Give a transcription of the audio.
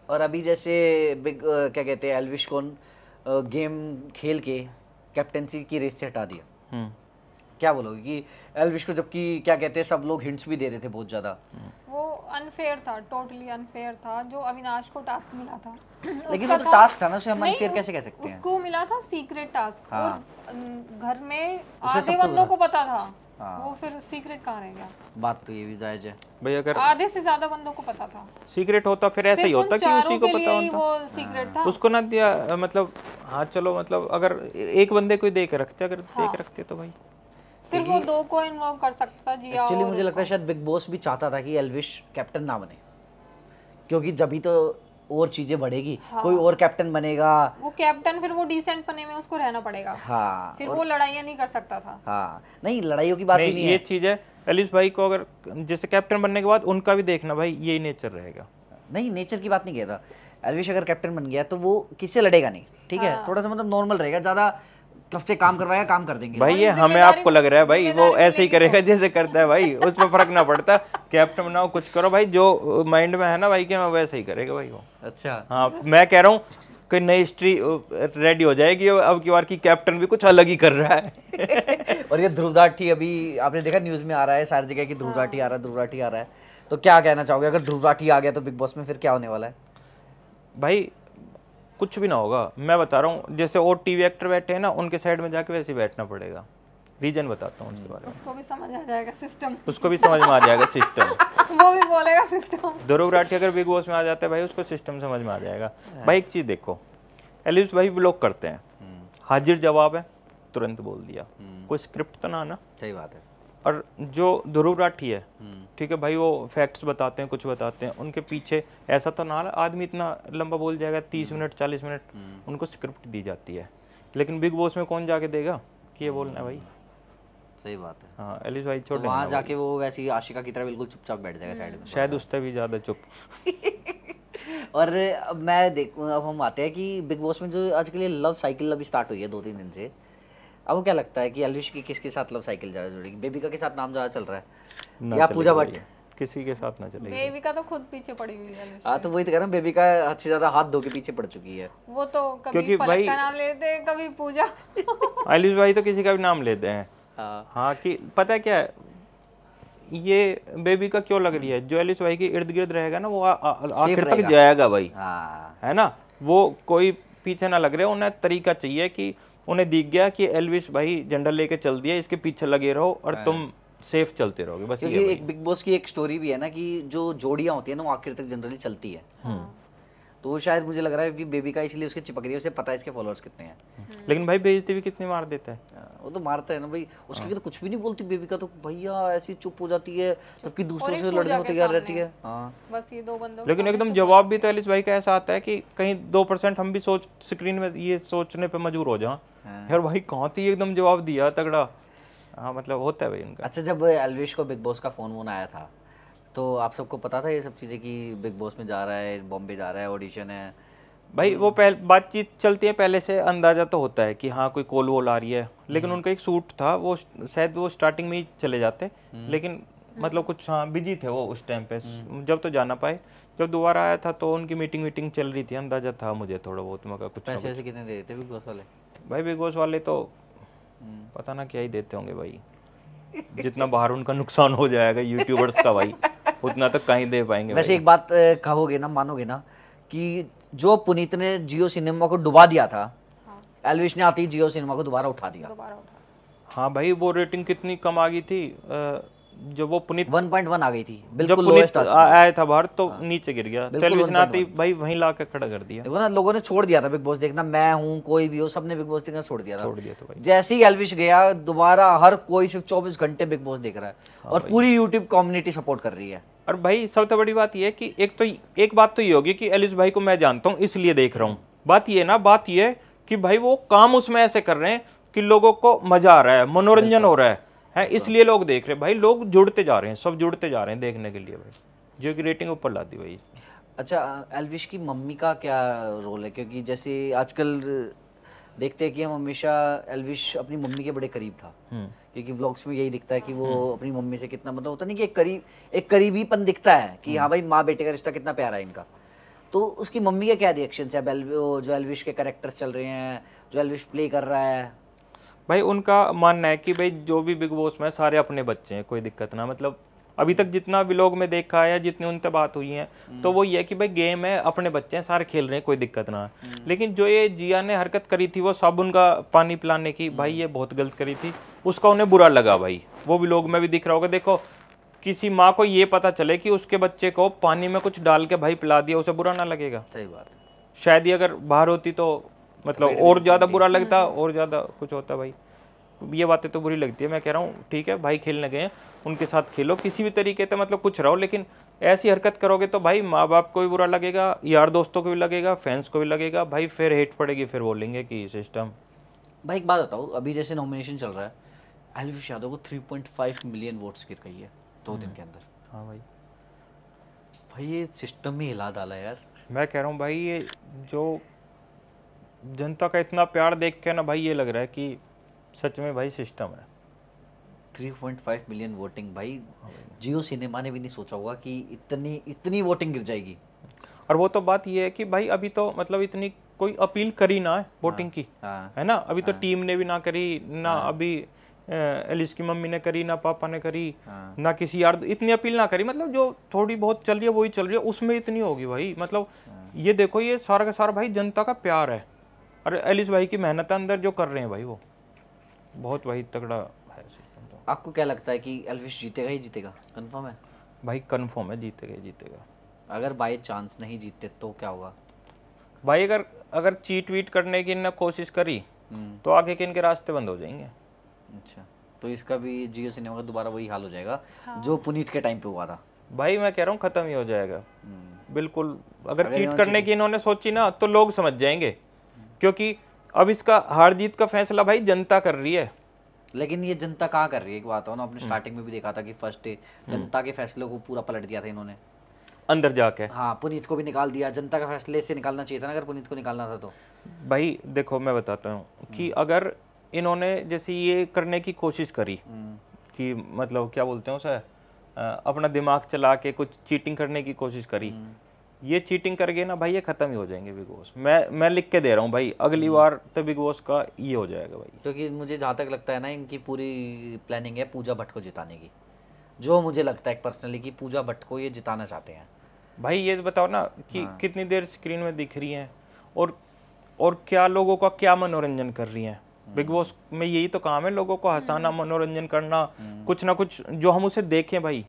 और अभी जैसे बिग क्या कहते हैं एल्विश को गेम खेल के कैप्टेंसी की रेस से हटा दिया, क्या बोलोगे कि एल्विश को, जबकि क्या कहते हैं सब लोग हिंट्स भी दे रहे थे बहुत ज्यादा। वो अनफेयर था, टोटली अनफेयर था जो अविनाश को टास्क मिला था। लेकिन वो तो टास्क था ना, उसे हम अनफेयर कैसे कह सकते हैं? उसको मिला था सीक्रेट टास्क। हाँ। और घर में आधे बंदों को पता था। हाँ। वो फिर सीक्रेट कहाँ रह गया? बात तो ये भी जायज है भाई, अगर आधे से ज्यादा बंदों को पता था। सीक्रेट होता फिर ऐसा ही होता कि उसी को पता होता, वो सीक्रेट था। उसको ना दिया। मतलब हाँ चलो, मतलब अगर एक बंदे को दे के रखते, अगर दे के रखते तो भाई सिर्फ वो दो को इन्वॉल्व कर सकता था जिया। एक्चुअली मुझे लगता है शायद बिग बॉस भी चाहता था कि एल्विश कैप्टन ना बने, क्योंकि जब तो और चीजें बढ़ेगी। हाँ। कोई और कैप्टन बनेगा, वो कैप्टन फिर वो डिसेंट बने में उसको रहना पड़ेगा। हाँ। फिर वो लड़ाइयाँ नहीं कर सकता था। हाँ, नहीं लड़ाइयों की बात भी नहीं है। ये चीज है एलिस भाई को, अगर जैसे कैप्टन बनने के बाद उनका भी देखना भाई यही नेचर रहेगा। नहीं, नेचर की बात नहीं कह रहा। एल्विश अगर कैप्टन बन गया तो वो किससे लड़ेगा नहीं, ठीक है। थोड़ा सा मतलब नॉर्मल रहेगा, ज्यादा कब से काम करवाएगा, काम कर देंगे भाई। ये हमें आपको लग रहा है भाई वो ऐसे ही करेगा जैसे करता है भाई, उसमें फर्क ना पड़ता। कैप्टन बनाओ, कुछ करो भाई, जो माइंड में है ना भाई कि मैं वैसे ही करेगा भाई वो। अच्छा हाँ, मैं कह रहा हूँ कि नई हिस्ट्री रेडी हो जाएगी अब की बार की, कैप्टन भी कुछ अलग ही कर रहा है। और ये ध्रुव राठी, अभी आपने देखा न्यूज में आ रहा है सारी जगह कि ध्रुव राठी आ रहा है, ध्रुव राठी आ रहा है। तो क्या कहना चाहोगे, अगर ध्रुव राठी आ गया तो बिग बॉस में फिर क्या होने वाला है? भाई कुछ भी ना होगा, मैं बता रहा हूँ। जैसे और टीवी एक्टर बैठे हैं ना, उनके साइड में जाके वैसे ही बैठना पड़ेगा। रीजन बताता हूँ उसके बारे में। उसको भी समझ आ जाएगा सिस्टम। उसको भी समझ में आ जाएगा सिस्टम। वो भी बोलेगा सिस्टम। ध्रुव राठी अगर बिग बॉस में आ जाता है भाई, उसको सिस्टम समझ में आ जाएगा। भाई एक चीज देखो, एलिस भाई व्लॉग करते हैं, हाजिर जवाब है, तुरंत बोल दिया, कोई स्क्रिप्ट तो ना। सही बात है। और जो ध्रुव राठी है, ठीक है भाई, वो फैक्ट्स बताते हैं, कुछ बताते हैं, उनके पीछे ऐसा तो ना आदमी इतना लंबा बोल जाएगा 30 मिनट 40 मिनट, उनको स्क्रिप्ट दी जाती है। लेकिन बिग बॉस में कौन जाके देगा कि ये बोलना है भाई? सही बात है। हाँ, एलिस भाई छोड़, तो वहाँ जाके वो वैसी आशिका की तरह बिल्कुल चुपचाप बैठ जाएगा साइड में, शायद उससे भी ज्यादा चुप। और अब मैं देखूँ, अब हम आते हैं कि बिग बॉस में जो आजकल ये लव साइकिल अभी स्टार्ट हुई है 2-3 दिन से, अब वो क्या लगता है कि एल्विश की किसके साथ लव साइकिल ज़्यादा जुड़ेगी? बेबिका के साथ नाम ज़्यादा चल रहा है या पूजा भट्ट? किसी के साथ ना चलेगी। बेबिका तो खुद पीछे पड़ी हुई है। हाँ, तो वही तो कह रहा हूँ, बेबिका हद से ज़्यादा हाथ धो के पीछे पड़ चुकी है। वो तो कभी फलक का नाम लेते हैं, कभी पूजा। एलिस भाई तो किसी का भी नाम लेते हैं। हाँ, कि पता है क्या है, ये बेबिका क्यों लग रही है? जो एलिस भाई के इर्द गिर्द रहेगा ना, वो आखिर तक जाएगा भाई, है ना। वो कोई पीछे ना लग रहे, उन्हें तरीका चाहिए कि उन्हें दिख गया कि एल्विश भाई झंडा लेके चल दिया, इसके पीछे लगे रहो और तुम सेफ चलते रहोगे बस। क्योंकि एक बिग बॉस की एक स्टोरी भी है ना कि जो जोड़ियां होती है ना वो आखिर तक जनरली चलती है। तो शायद मुझे लग रहा है कि बेबिका इसलिए उसके चिपक रही है, उसे पता है इसके फॉलोअर्स कितने हैं। लेकिन भाई बेइज्जती भी कितनी मार देता है वो तो मारता है ना भाई, उसकी तो कुछ भी नहीं बोलती बेबिका, तो भैया ऐसी चुप हो जाती है, जबकि दूसरों से लड़ने को तैयार रहती है। हाँ, बस ये दो बंदों। लेकिन एकदम जवाब भी तो एलिस भाई का ऐसा आता है कि कहीं 2% हम भी सोच स्क्रीन में ये सोचने पे मजबूर हो जाओ, यार भाई कहाँ थी, एकदम जवाब दिया तगड़ा। हाँ, मतलब होता है भाई उनका। अच्छा, जब एल्विश को बिग बॉस का फोन आया था तो आप सबको पता था ये सब चीज़ें कि बिग बॉस में जा रहा है, बॉम्बे जा रहा है, ऑडिशन है? भाई वो बातचीत चलती है पहले से, अंदाजा तो होता है कि हाँ कोई कॉल वॉल आ रही है। लेकिन उनका एक सूट था, वो शायद वो स्टार्टिंग में ही चले जाते, लेकिन मतलब कुछ हाँ बिजी थे वो उस टाइम पे, जब तो जाना पाए। जब दोबारा आया था तो उनकी मीटिंग चल रही थी, अंदाजा था मुझे थोड़ा बहुत, मगर कुछ पैसे ऐसे कितने दे देते बिग बॉस वाले? भाई बिग बॉस वाले तो पता ना क्या ही देते होंगे भाई, जितना बाहर उनका नुकसान हो जाएगा यूट्यूबर्स का भाई, उतना तो कहीं दे पाएंगे। वैसे एक बात कहोगे ना, मानोगे ना कि जो पुनीत ने जियो सिनेमा को डुबा दिया था, एल्विश ने आते ही जियो सिनेमा को दोबारा उठा दिया। हाँ भाई, वो रेटिंग कितनी कम आ गई थी, जब वो पुनीत 1.1 आ गई थी, जब बिल्कुल पुनीत आया था बाहर तो नीचे गिर गया, टेलीविजन आते ही भाई वहीं लाके खड़ा कर दिया। देखो ना, लोगों ने छोड़ दिया था बिग बॉस देखना, मैं हूँ कोई भी हो, सबने बिग बॉस देखना छोड़ दिया था। तो भाई जैसे ही एल्विश गया, दोबारा हर कोई सिर्फ 24 घंटे बिग बॉस देख रहा है। और पूरी यूट्यूब कम्युनिटी सपोर्ट कर रही है। और भाई सबसे बड़ी बात ये है कि एक बात तो ये होगी कि एलिस भाई को मैं जानता हूँ इसलिए देख रहा हूँ। बात ये कि भाई वो काम उसमें ऐसे कर रहे हैं कि लोगों को मजा आ रहा है, मनोरंजन हो रहा है, इसलिए लोग देख रहे हैं भाई। लोग जुड़ते जा रहे हैं, सब जुड़ते जा रहे हैं देखने के लिए भाई, जो कि रेटिंग ऊपर लाती भाई। अच्छा, एल्विश की मम्मी का क्या रोल है? क्योंकि जैसे आजकल देखते हैं कि हम हमेशा एल्विश अपनी मम्मी के बड़े करीब था, क्योंकि व्लॉग्स में यही दिखता है कि वो अपनी मम्मी से कितना, मतलब होता नहीं कि एक करीबीपन दिखता है कि हाँ भाई माँ बेटे का रिश्ता कितना प्यारा है इनका। तो उसकी मम्मी के क्या रिएक्शन है? जो एल्विश के कैरेक्टर्स चल रहे हैं, जो एल्विश प्ले कर रहा है, भाई उनका मानना है कि भाई जो भी बिग बॉस में सारे अपने बच्चे हैं, कोई दिक्कत ना, मतलब अभी तक जितना भी लोग में देखा है, जितनी उनसे बात हुई है, तो वो ये है कि भाई गेम है, अपने बच्चे हैं, सारे खेल रहे हैं, कोई दिक्कत ना है। लेकिन जो ये जिया ने हरकत करी थी वो साबुन का पानी पिलाने की, भाई ये बहुत गलत करी थी, उसका उन्हें बुरा लगा भाई। वो भी लोग में भी दिख रहा होगा। देखो किसी माँ को ये पता चले कि उसके बच्चे को पानी में कुछ डाल के भाई पिला दिया, उसे बुरा ना लगेगा? सही बात है। शायद ही अगर बाहर होती तो मतलब और ज़्यादा बुरा लगता, और ज़्यादा कुछ होता भाई। ये बातें तो बुरी लगती है। मैं कह रहा हूँ ठीक है भाई, खेलने गए हैं, उनके साथ खेलो किसी भी तरीके से, मतलब कुछ रहो, लेकिन ऐसी हरकत करोगे तो भाई माँ बाप को भी बुरा लगेगा, यार दोस्तों को भी लगेगा, फैंस को भी लगेगा भाई, फिर हेट पड़ेगी, फिर बोलेंगे कि सिस्टम। भाई एक बात बताओ, अभी जैसे नॉमिनेशन चल रहा है, एल्विश यादव को 3.5 मिलियन वोट्स गिर गई है 2 दिन के अंदर। हाँ भाई, भाई ये सिस्टम ही हिला डाला यार। मैं कह रहा हूँ भाई, ये जो जनता का इतना प्यार देख के ना भाई, ये लग रहा है कि सच में भाई सिस्टम है। 3.5 मिलियन वोटिंग भाई, जियो सिनेमा ने भी नहीं सोचा होगा कि इतनी वोटिंग गिर जाएगी। और वो तो बात ये है कि भाई अभी तो मतलब इतनी कोई अपील करी ना है वोटिंग की, हाँ, है ना? अभी तो टीम ने भी ना करी ना, अभी एलिस की मम्मी ने करी ना, पापा ने करी ना, किसी यार इतनी अपील ना करी, मतलब जो थोड़ी बहुत चल रही है वही चल रही है, उसमें इतनी होगी भाई। मतलब ये देखो, ये सारा का सारा भाई जनता का प्यार है, और एलिस भाई की मेहनत अंदर जो कर रहे हैं भाई, वो बहुत भाई तगड़ा है सिस्टम। तो आपको क्या लगता है कि एल्विश जीतेगा ही जीतेगा? कंफर्म है? भाई कंफर्म है, जीतेगा ही जीतेगा। अगर बाय चांस नहीं जीतते तो क्या होगा? भाई अगर अगर चीट वीट करने की इन्होंने कोशिश करी तो आगे के इनके रास्ते बंद हो जाएंगे। अच्छा, तो इसका भी जियो सिनेमा का दोबारा वही हाल हो जाएगा जो पुनीत के टाइम पे हुआ था। भाई मैं कह रहा हूँ खत्म ही हो जाएगा बिल्कुल। अगर चीट करने की इन्होंने सोची ना तो लोग समझ जाएंगे, क्योंकि अब इसका हार जीत का फैसला भाई जनता कर रही है। लेकिन ये जनता कहाँ कर रही है? एक बात हो ना, आपने स्टार्टिंग में भी देखा था कि फर्स्ट डे जनता के फैसलों को पूरा पलट दिया था इन्होंने अंदर जाके। हाँ, पुनीत को भी निकाल दिया। जनता का फैसले से निकालना चाहिए था ना, अगर पुनीत को निकालना था तो। भाई देखो मैं बताता हूँ कि अगर इन्होंने जैसे ये करने की कोशिश करी कि मतलब क्या बोलते हैं उसे, अपना दिमाग चला के कुछ चीटिंग करने की कोशिश करी, ये चीटिंग कर गए ना भाई, ये खत्म ही हो जाएंगे बिग बॉस। मैं लिख के दे रहा हूँ भाई, अगली बार तो बिग बॉस का ये हो जाएगा भाई। क्योंकि मुझे जहाँ तक लगता है ना, इनकी पूरी प्लानिंग है पूजा भट्ट को जिताने की। जो मुझे लगता है पर्सनली कि पूजा भट्ट को ये जिताना चाहते हैं। भाई ये बताओ ना कि कितनी देर स्क्रीन में दिख रही हैं, और क्या लोगों का क्या मनोरंजन कर रही हैं। बिग बॉस में यही तो काम है, लोगों को हंसाना, मनोरंजन करना, कुछ ना कुछ जो हम उसे देखें भाई।